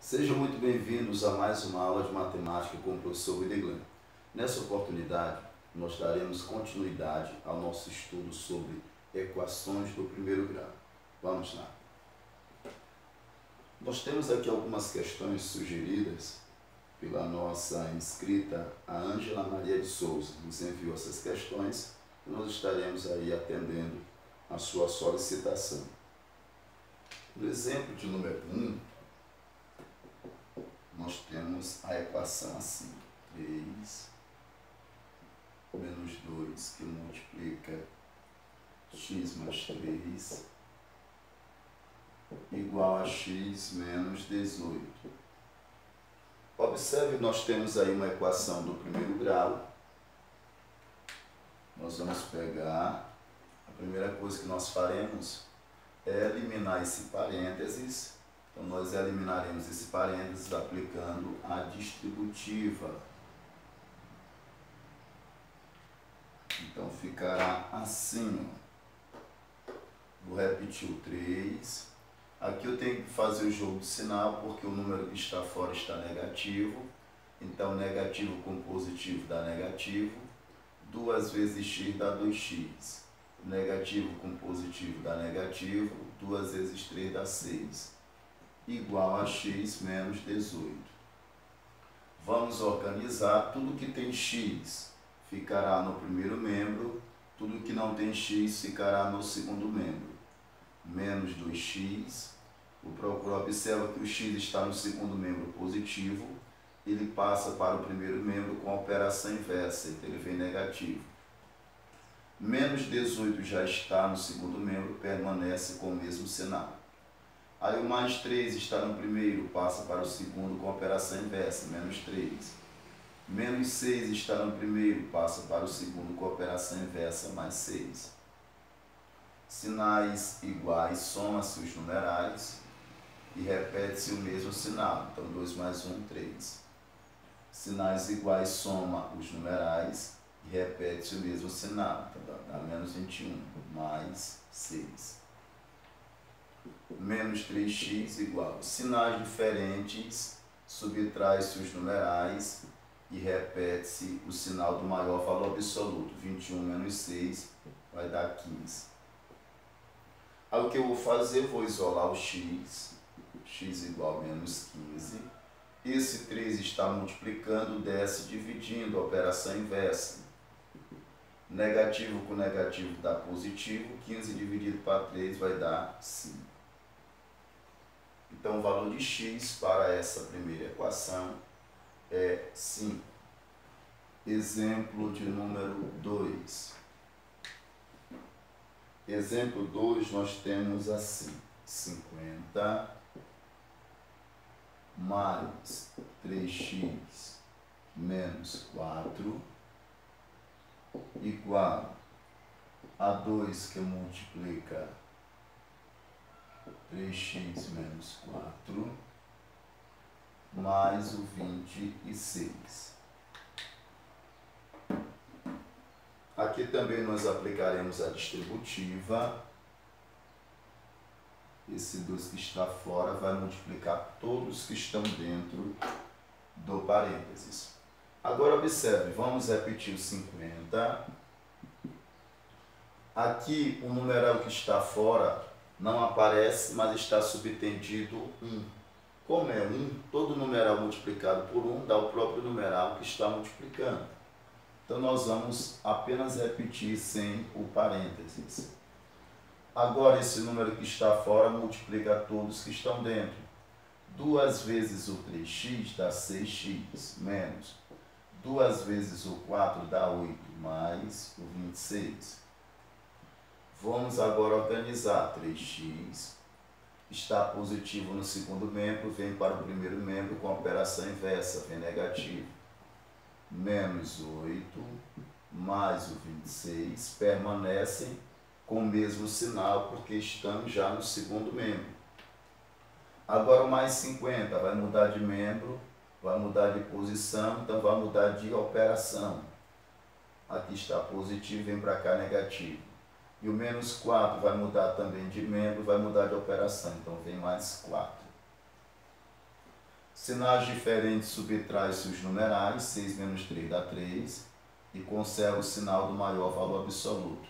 Sejam muito bem-vindos a mais uma aula de matemática com o professor William. Nessa oportunidade, nós daremos continuidade ao nosso estudo sobre equações do primeiro grau. Vamos lá. Nós temos aqui algumas questões sugeridas pela nossa inscrita, a Ângela Maria de Souza. Nos enviou essas questões e nós estaremos aí atendendo a sua solicitação. No exemplo de número 1, nós temos a equação assim, 3 menos 2 que multiplica x mais 3 igual a x menos 18. Observe, nós temos aí uma equação do primeiro grau. Nós vamos pegar, a primeira coisa que nós faremos é eliminar esse parênteses. Então, nós eliminaremos esse parênteses aplicando a distributiva. Então, ficará assim, ó. Vou repetir o 3. Aqui eu tenho que fazer o jogo de sinal, porque o número que está fora está negativo. Então, negativo com positivo dá negativo. 2 vezes x dá 2x. Negativo com positivo dá negativo. 2 vezes 3 dá 6. Igual a x menos 18. Vamos organizar. Tudo que tem x ficará no primeiro membro, tudo que não tem x ficará no segundo membro. Menos 2x. Observa que o x está no segundo membro positivo, ele passa para o primeiro membro com a operação inversa, então ele vem negativo. Menos 18 já está no segundo membro, permanece com o mesmo sinal. Aí o mais 3 está no primeiro, passa para o segundo com a operação inversa, menos 3. Menos 6 está no primeiro, passa para o segundo com a operação inversa, mais 6. Sinais iguais, soma-se os numerais e repete-se o mesmo sinal. Então, 2 mais 1, 3. Sinais iguais, soma os numerais e repete-se o mesmo sinal. Então, dá menos 21, mais 6. Menos 3x igual. Sinais diferentes, subtrai-se os numerais e repete-se o sinal do maior valor absoluto. 21 menos 6 vai dar 15. Aí o que eu vou fazer? Eu vou isolar o x. X igual a menos 15. Esse 3 está multiplicando, desce dividindo, a operação inversa. Negativo com negativo dá positivo. 15 dividido para 3 vai dar 5. Então, o valor de x para essa primeira equação é 5. Exemplo de número 2. Exemplo 2, nós temos assim, 50 mais 3x menos 4 igual a 2 que multiplica 3x menos 4 mais o 26. Aqui também nós aplicaremos a distributiva. Esse 2 que está fora vai multiplicar todos que estão dentro do parênteses. Agora observe, vamos repetir o 50. Aqui o numeral que está fora não aparece, mas está subtendido 1. Como é 1, todo numeral multiplicado por 1 dá o próprio numeral que está multiplicando. Então, nós vamos apenas repetir sem o parênteses. Agora, esse número que está fora multiplica todos que estão dentro. 2 vezes o 3x dá 6x, menos 2 vezes o 4 dá 8, mais o 26. Vamos agora organizar. 3x está positivo no segundo membro, vem para o primeiro membro com a operação inversa, vem negativo. Menos 8, mais o 26, permanecem com o mesmo sinal, porque estamos já no segundo membro. Agora o mais 50 vai mudar de membro, vai mudar de posição, então vai mudar de operação. Aqui está positivo, vem para cá negativo. E o menos 4 vai mudar também de membro, vai mudar de operação, então vem mais 4. Sinais diferentes subtrai-se os numerais, 6 menos 3 dá 3, e conserva o sinal do maior valor absoluto.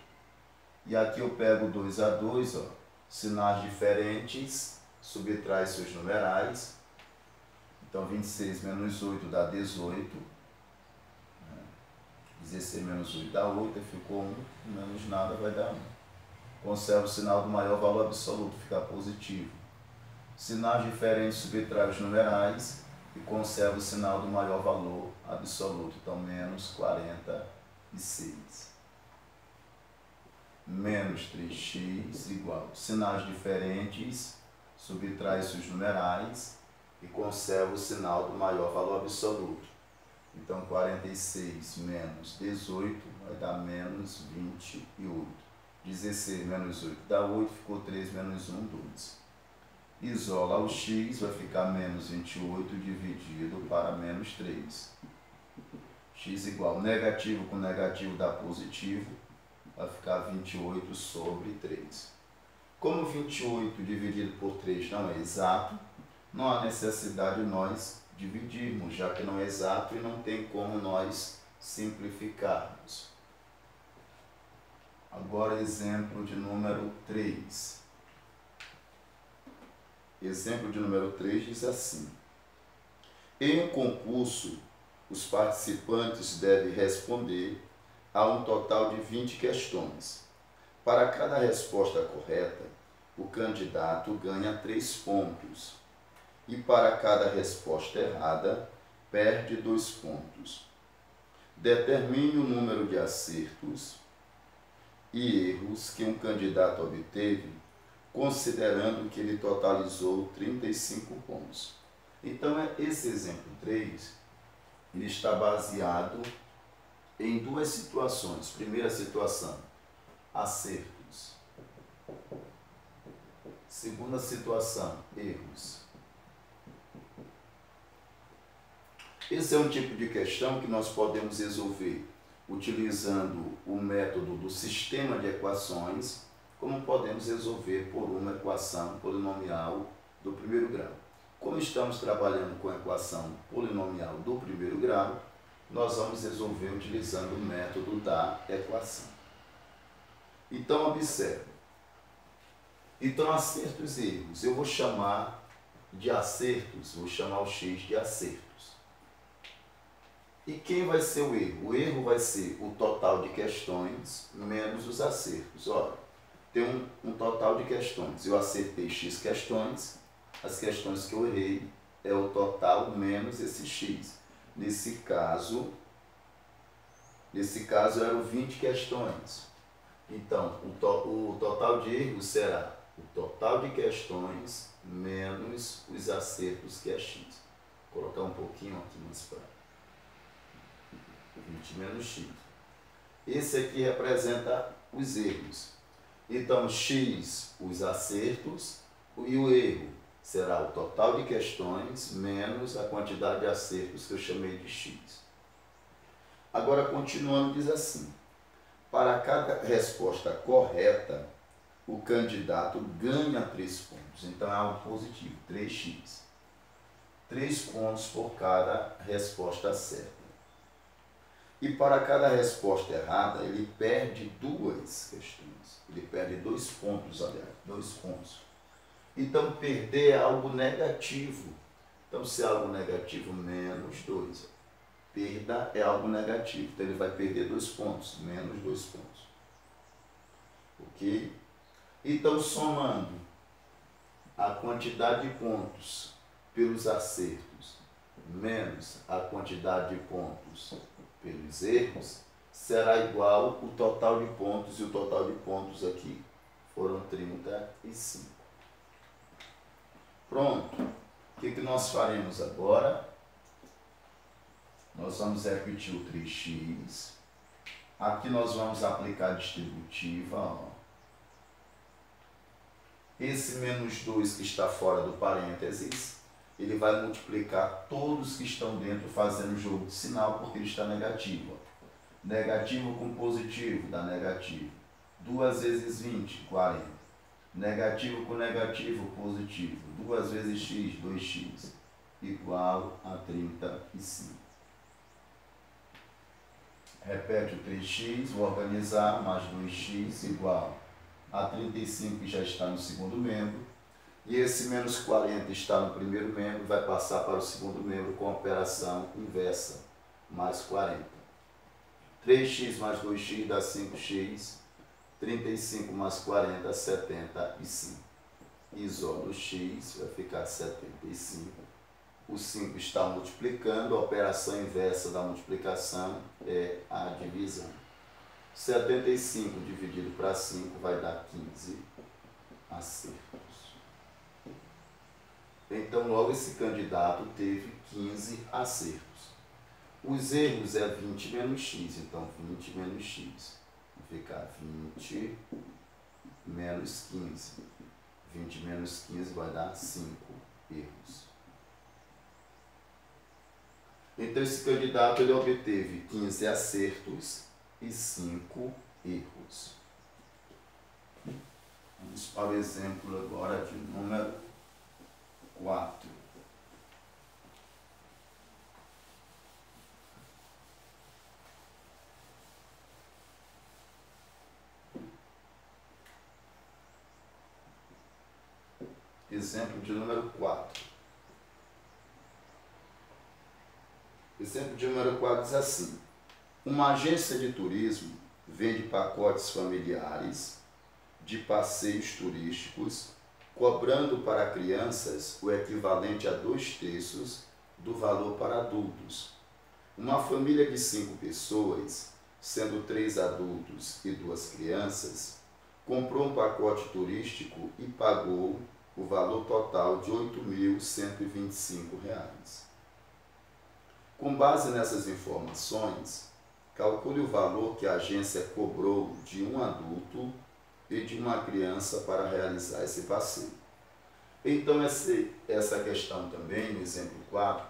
E aqui eu pego 2 a 2, ó, sinais diferentes, subtrai-se os numerais, então 26 menos 8 dá 18, 16 menos 8 dá 8, ficou 1, menos nada vai dar 1. Conserva o sinal do maior valor absoluto, fica positivo. Sinais diferentes subtrai os numerais e conserva o sinal do maior valor absoluto, então menos 46. Menos 3x igual. Sinais diferentes subtrai-se os numerais e conserva o sinal do maior valor absoluto. Então 46 menos 18 vai dar menos 28. 16 menos 8 dá 8, ficou 3 menos 1, 2. Isola o x, vai ficar menos 28 dividido para menos 3. X igual, negativo com negativo dá positivo, vai ficar 28 sobre 3. Como 28 dividido por 3 não é exato, não há necessidade de nós dividirmos, já que não é exato e não tem como nós simplificarmos. Agora, exemplo de número 3. Exemplo de número 3 diz assim: em um concurso, os participantes devem responder a um total de 20 questões. Para cada resposta correta, o candidato ganha 3 pontos. E para cada resposta errada, perde 2 pontos. Determine o número de acertos e erros que um candidato obteve, considerando que ele totalizou 35 pontos. Então, esse exemplo 3, ele está baseado em 2 situações. Primeira situação, acertos. Segunda situação, erros. Esse é um tipo de questão que nós podemos resolver utilizando o método do sistema de equações, como podemos resolver por uma equação polinomial do primeiro grau. Como estamos trabalhando com a equação polinomial do primeiro grau, nós vamos resolver utilizando o método da equação. Então, observe. Então, acertos e erros. Eu vou chamar de acertos, vou chamar o x de acertos. E quem vai ser o erro? O erro vai ser o total de questões menos os acertos. Olha, tem um total de questões. Eu acertei x questões, as questões que eu errei é o total menos esse x. Nesse caso eram 20 questões. Então, o total de erros será o total de questões menos os acertos, que é x. Vou colocar um pouquinho aqui mais para 20 menos x. Esse aqui representa os erros. Então, x, os acertos, e o erro será o total de questões menos a quantidade de acertos que eu chamei de x. Agora, continuando, diz assim: para cada resposta correta, o candidato ganha 3 pontos. Então, é algo positivo, 3x. 3 pontos por cada resposta certa. E para cada resposta errada, ele perde 2 questões. Ele perde 2 pontos, aliás, 2 pontos. Então, perder é algo negativo. Então, se é algo negativo, menos 2. Perda é algo negativo. Então, ele vai perder 2 pontos, menos 2 pontos. Ok? Então, somando a quantidade de pontos pelos acertos menos a quantidade de pontos pelos erros, será igual o total de pontos, e o total de pontos aqui foram 35. Pronto. O que nós faremos agora? Nós vamos repetir o 3x. Aqui nós vamos aplicar a distributiva. Ó. Esse menos 2 que está fora do parênteses, ele vai multiplicar todos que estão dentro fazendo jogo de sinal, porque ele está negativo. Ó. Negativo com positivo dá negativo. 2 vezes 20, 40. Negativo com negativo, positivo. 2 vezes x, 2x. igual a 35. Repete o 3x, vou organizar, mais 2x igual a 35, que já está no segundo membro. E esse menos 40 está no primeiro membro, vai passar para o segundo membro com a operação inversa, mais 40. 3x mais 2x dá 5x, 35 mais 40, 75. Isolo x, vai ficar 75. O 5 está multiplicando, a operação inversa da multiplicação é a divisão. 75 dividido para 5 vai dar 15 acertos. Então, logo esse candidato teve 15 acertos. Os erros é 20 menos x, então 20 menos x. Vai ficar 20 menos 15. 20 menos 15 vai dar 5 erros. Então, esse candidato ele obteve 15 acertos e 5 erros. Vamos para o exemplo agora de número 4. Exemplo de número 4. Exemplo de número 4 diz assim: uma agência de turismo vende pacotes familiares de passeios turísticos, cobrando para crianças o equivalente a 2/3 do valor para adultos. Uma família de 5 pessoas, sendo 3 adultos e 2 crianças, comprou um pacote turístico e pagou o valor total de R$ 8.125. Com base nessas informações, calcule o valor que a agência cobrou de um adulto e de uma criança para realizar esse passeio. Então, essa questão também, no exemplo 4,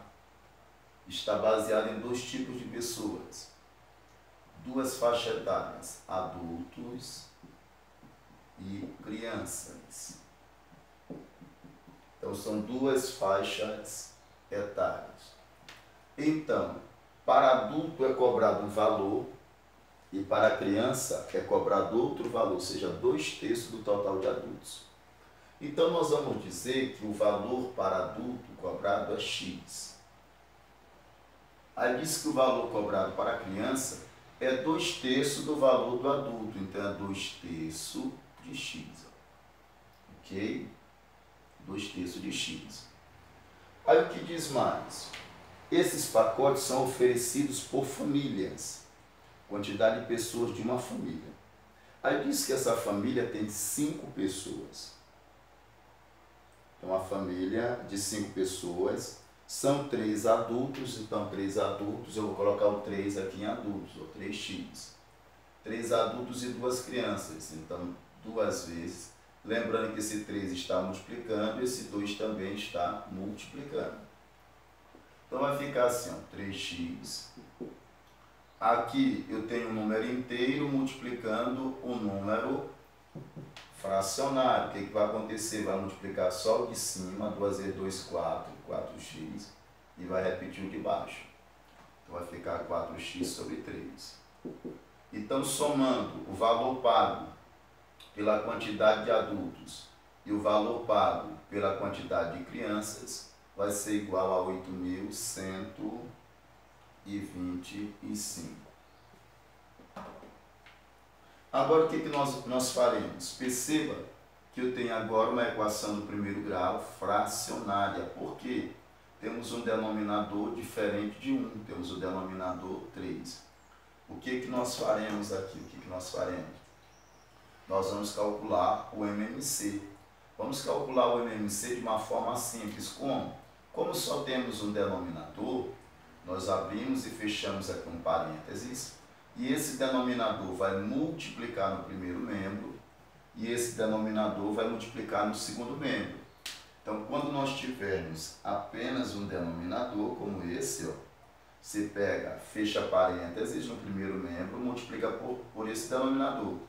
está baseada em 2 tipos de pessoas. 2 faixas etárias, adultos e crianças. Então, são 2 faixas etárias. Então, para adulto é cobrado um valor e para criança é cobrado outro valor, ou seja, 2/3 do total de adultos. Então, nós vamos dizer que o valor para adulto cobrado é X. Aí diz que o valor cobrado para a criança é 2/3 do valor do adulto, então é 2/3 de X. Ok? 2/3 de X. Aí o que diz mais? Esses pacotes são oferecidos por famílias, quantidade de pessoas de uma família. Aí diz que essa família tem 5 pessoas. Então, uma família de 5 pessoas, são 3 adultos, então 3 adultos, eu vou colocar o 3 aqui em adultos, ou 3x. 3 adultos e 2 crianças, então 2 vezes. Lembrando que esse 3 está multiplicando, esse 2 também está multiplicando. Então vai ficar assim, ó, 3x. Aqui eu tenho um número inteiro multiplicando o número fracionário. O que vai acontecer? Vai multiplicar só o de cima, 2 vezes 2, 4, 4x, e vai repetir o de baixo. Então vai ficar 4x sobre 3. Então, somando o valor pago pela quantidade de adultos e o valor pago pela quantidade de crianças, vai ser igual a 8.125. Agora, o que nós faremos? Perceba que eu tenho agora uma equação do primeiro grau fracionária. Por quê? Temos um denominador diferente de 1. Temos o denominador 3. O que nós faremos aqui? Nós vamos calcular o MMC. Vamos calcular o MMC de uma forma simples. Como? Como só temos um denominador, nós abrimos e fechamos aqui um parênteses, e esse denominador vai multiplicar no primeiro membro, e esse denominador vai multiplicar no segundo membro. Então, quando nós tivermos apenas um denominador, como esse, ó, você pega, fecha parênteses no primeiro membro, multiplica por esse denominador.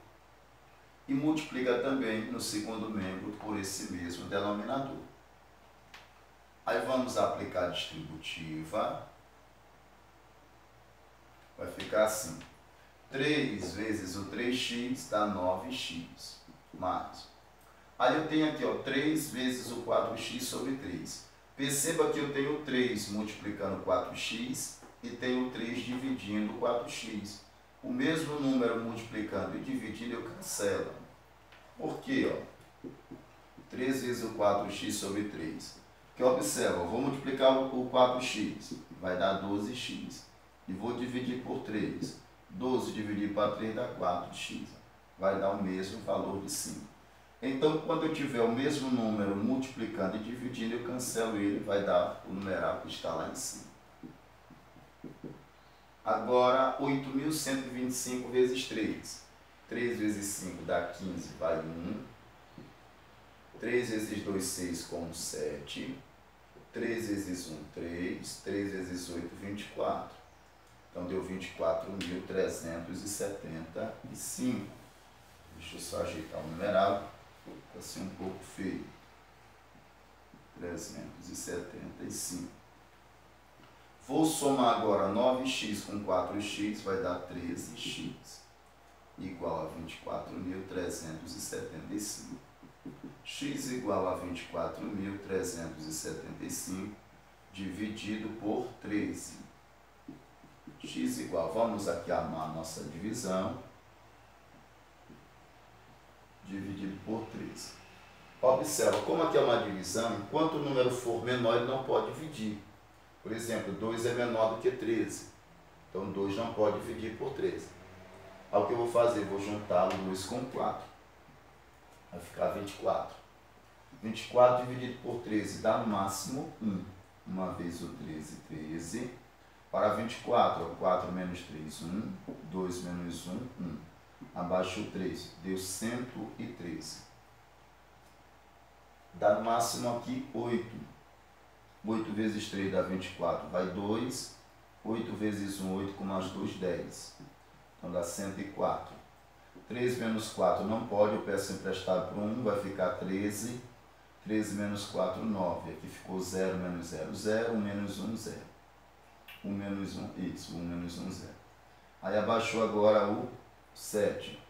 E multiplica também no segundo membro por esse mesmo denominador. Aí vamos aplicar a distributiva. Vai ficar assim. 3 vezes o 3x dá 9x. Mais. Aí eu tenho aqui, ó, 3 vezes o 4x sobre 3. Perceba que eu tenho 3 multiplicando 4x e tenho 3 dividindo 4x. O mesmo número multiplicando e dividindo eu cancelo. Por quê? Ó? 3 vezes o 4x sobre 3. Porque observa, eu vou multiplicar o 4x, vai dar 12x. E vou dividir por 3. 12 dividido por 3 dá 4x. Vai dar o mesmo valor de 5. Então, quando eu tiver o mesmo número multiplicando e dividindo, eu cancelo ele, vai dar o numeral que está lá em cima. Agora, 8.125 vezes 3. 3 vezes 5 dá 15, vai 1. 3 vezes 2, 6 com 7. 3 vezes 1, 3. 3 vezes 8, 24. Então, deu 24.375. Deixa eu só ajeitar o numeral. Está assim um pouco feio. 375. Vou somar agora 9x com 4x, vai dar 13x. Igual a 24.375. X igual a 24.375 dividido por 13. X igual, vamos aqui armar a nossa divisão. Dividido por 13. Observa, como aqui é uma divisão, enquanto o número for menor, ele não pode dividir. Por exemplo, 2 é menor do que 13. Então, 2 não pode dividir por 13. Aí o que eu vou fazer? Vou juntar 2 com 4. Vai ficar 24. 24 dividido por 13 dá no máximo 1. Uma vez o 13, 13. Para 24, 4 menos 3, 1. 2 menos 1, 1. Abaixo o 3, deu 113. Dá no máximo aqui 8. 8 vezes 3 dá 24, vai 2. 8 vezes 1, 8 com mais 2, 10. Então dá 104. 3 menos 4 não pode, eu peço emprestado para 1, vai ficar 13. 13 menos 4, 9. Aqui ficou 0 menos 0, 0. 1 menos 1, 0. 1 menos 1, isso, 1 menos 1, 0. Aí abaixou agora o 7.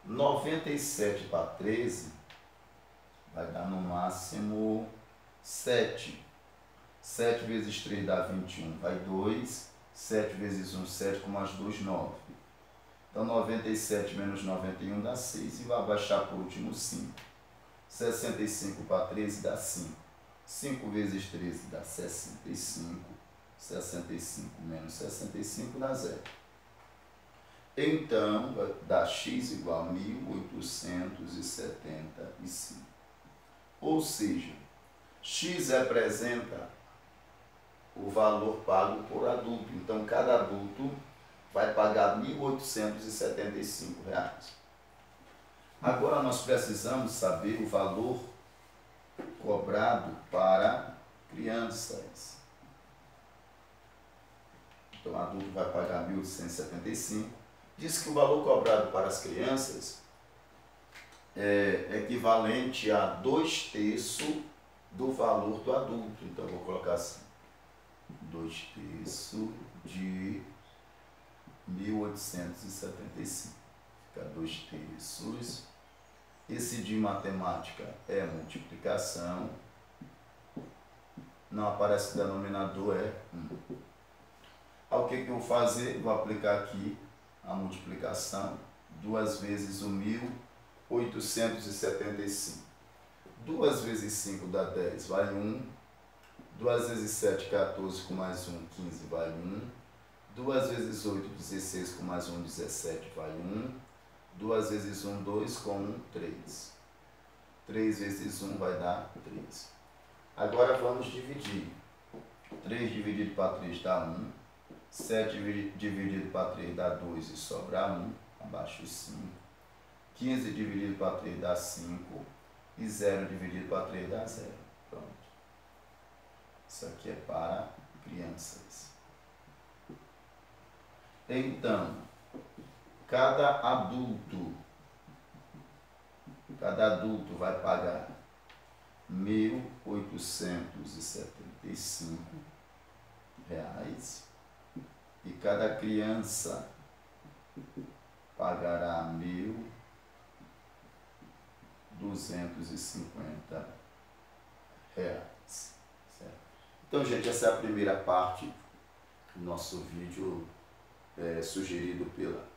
97 para 13 vai dar no máximo 7. 7 vezes 3 dá 21, vai 2. 7 vezes 1, 7 com mais 2, 9. Então 97 menos 91 dá 6 e vai abaixar por último 5. 65 para 13 dá 5. 5 vezes 13 dá 65. 65 menos 65 dá 0. Então, vai dar x igual a 1.875. Ou seja, x representa o valor pago por adulto. Então, cada adulto vai pagar R$ 1.875. Agora, nós precisamos saber o valor cobrado para crianças. Então, o adulto vai pagar R$ 1.875. Diz que o valor cobrado para as crianças é equivalente a 2/3 do valor do adulto. Então, eu vou colocar assim, 2/3 de 1.875. Fica 2/3. Esse de matemática é multiplicação. Não aparece denominador, é 1. Aí o que eu vou fazer? Vou aplicar aqui a multiplicação. 2 vezes o 1.875. 2 vezes 5 dá 10, vai 1. 2 vezes 7, 14, com mais 1, 15, vai 1. 2 vezes 8, 16, com mais 1, 17, vai 1. 2 vezes 1, 2, com 1, 3. 3 vezes 1 vai dar 3. Agora vamos dividir. 3 dividido para 3 dá 1. 7 dividido para 3 dá 2 e sobra 1. Abaixo 5. 15 dividido para 3 dá 5. E 0 dividido para 3 dá 0. Pronto. Isso aqui é para crianças. Então, cada adulto vai pagar R$ 1.875. reais, e cada criança pagará R$ 1.250. Certo? Então, gente, essa é a primeira parte do nosso vídeo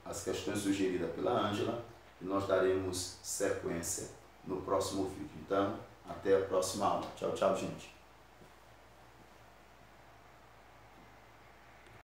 as questões sugeridas pela Ângela, e nós daremos sequência no próximo vídeo. Então, até a próxima aula. Tchau, tchau, gente.